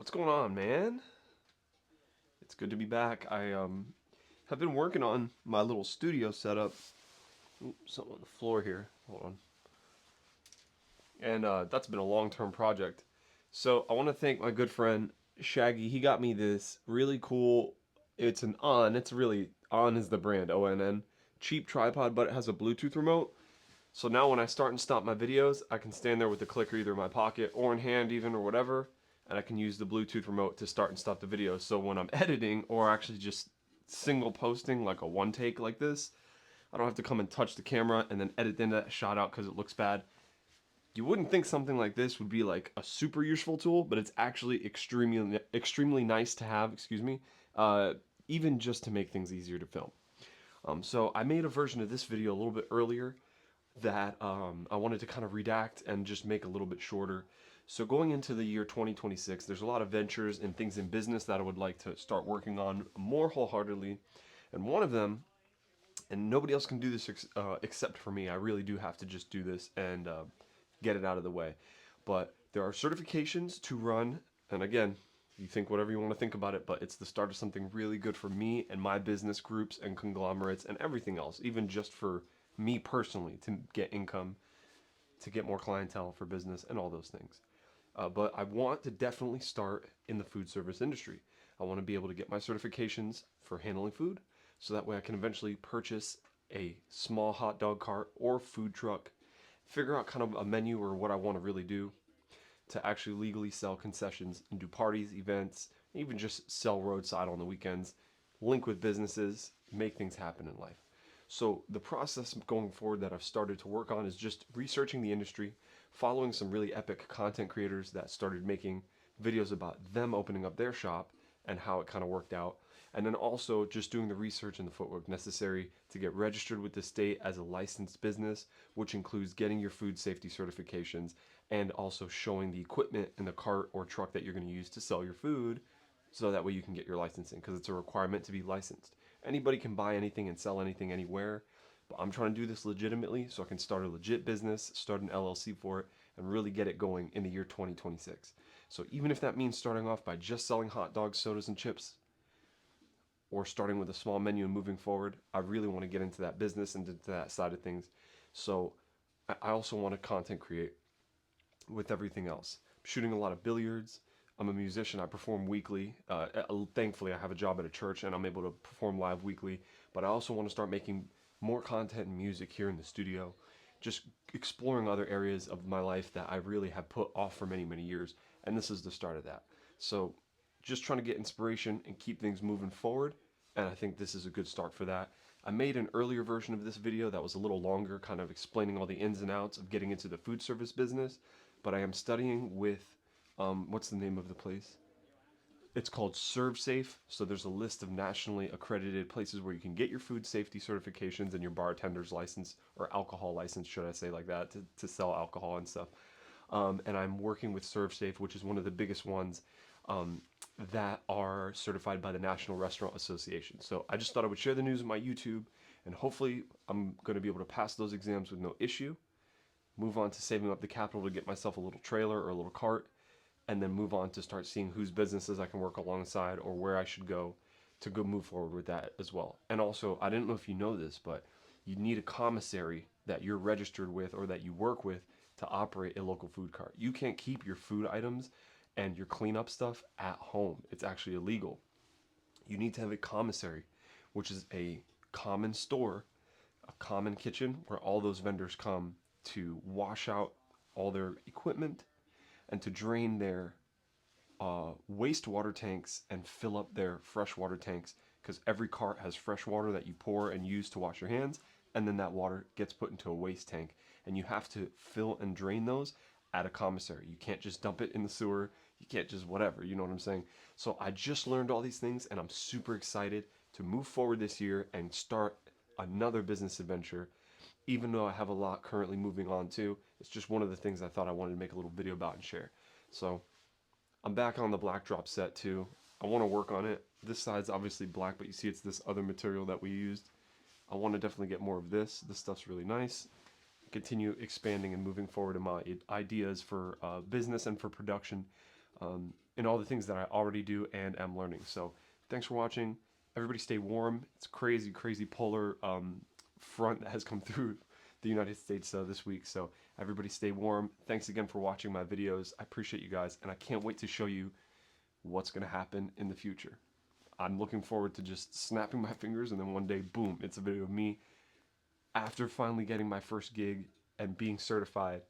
What's going on, man? It's good to be back. I have been working on my little studio setup. Ooh, something on the floor here. Hold on. And that's been a long-term project. So I want to thank my good friend Shaggy. He got me this really cool. It's an On. It's really On is the brand, ONN. Cheap tripod, but it has a Bluetooth remote. So now when I start and stop my videos, I can stand there with the clicker either in my pocket or in hand even or whatever, and I can use the Bluetooth remote to start and stop the video. So when I'm editing or actually just single posting like a one take like this, I don't have to come and touch the camera and then edit that shot out because it looks bad. You wouldn't think something like this would be like a super useful tool, but it's actually extremely nice to have, excuse me, even just to make things easier to film. So I made a version of this video a little bit earlier that I wanted to kind of redact and just make a little bit shorter. So going into the year 2026, there's a lot of ventures and things in business that I would like to start working on more wholeheartedly. And one of them, and nobody else can do this except for me, I really do have to just do this and get it out of the way. But there are certifications to run, and again, you think whatever you want to think about it, but it's the start of something really good for me and my business groups and conglomerates and everything else, even just for me personally to get income, to get more clientele for business and all those things. But I want to definitely start in the food service industry. I want to be able to get my certifications for handling food so that way I can eventually purchase a small hot dog cart or food truck, figure out kind of a menu or what I want to really do to actually legally sell concessions and do parties, events, even just sell roadside on the weekends, link with businesses, make things happen in life. So the process going forward that I've started to work on is just researching the industry, following some really epic content creators that started making videos about them opening up their shop and how it kind of worked out. And then also just doing the research and the footwork necessary to get registered with the state as a licensed business, which includes getting your food safety certifications and also showing the equipment in the cart or truck that you're going to use to sell your food so that way you can get your licensing because it's a requirement to be licensed. Anybody can buy anything and sell anything anywhere, but I'm trying to do this legitimately so I can start a legit business, start an LLC for it, and really get it going in the year 2026. So even if that means starting off by just selling hot dogs, sodas, and chips, or starting with a small menu and moving forward, I really want to get into that business and into that side of things. So I also want to content create with everything else. I'm shooting a lot of billiards. I'm a musician. I perform weekly. Thankfully, I have a job at a church and I'm able to perform live weekly. But I also want to start making more content and music here in the studio. Just exploring other areas of my life that I really have put off for many, many years. And this is the start of that. So just trying to get inspiration and keep things moving forward. And I think this is a good start for that. I made an earlier version of this video that was a little longer, kind of explaining all the ins and outs of getting into the food service business. But I am studying with, what's the name of the place? It's called ServSafe. So there's a list of nationally accredited places where you can get your food safety certifications and your bartender's license, or alcohol license, should I say like that, to sell alcohol and stuff. And I'm working with ServSafe, which is one of the biggest ones that are certified by the National Restaurant Association. So I just thought I would share the news on my YouTube, and hopefully I'm going to be able to pass those exams with no issue, move on to saving up the capital to get myself a little trailer or a little cart, and then move on to start seeing whose businesses I can work alongside or where I should go to go move forward with that as well. And also, I didn't know if you know this, but you need a commissary that you're registered with or that you work with to operate a local food cart. You can't keep your food items and your cleanup stuff at home. It's actually illegal. You need to have a commissary, which is a common store, a common kitchen where all those vendors come to wash out all their equipment and to drain their wastewater tanks and fill up their freshwater tanks, because every cart has fresh water that you pour and use to wash your hands, and then that water gets put into a waste tank, and you have to fill and drain those at a commissary. You can't just dump it in the sewer. You can't just whatever, you know what I'm saying? So I just learned all these things and I'm super excited to move forward this year and start another business adventure, even though I have a lot currently moving on too. It's just one of the things I thought I wanted to make a little video about and share. So I'm back on the black drop set too. I want to work on it. This side's obviously black, but you see it's this other material that we used. I want to definitely get more of this. This stuff's really nice. Continue expanding and moving forward in my ideas for business and for production. in all the things that I already do and am learning. So thanks for watching. Everybody stay warm. It's crazy, crazy polar front that has come through the United States this week. So everybody stay warm. Thanks again for watching my videos. I appreciate you guys, and I can't wait to show you what's going to happen in the future. I'm looking forward to just snapping my fingers and then one day, boom, it's a video of me after finally getting my first gig and being certified,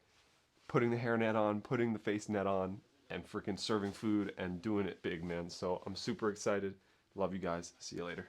putting the hairnet on, putting the face net on, and freaking serving food and doing it big, man. So I'm super excited. Love you guys. See you later.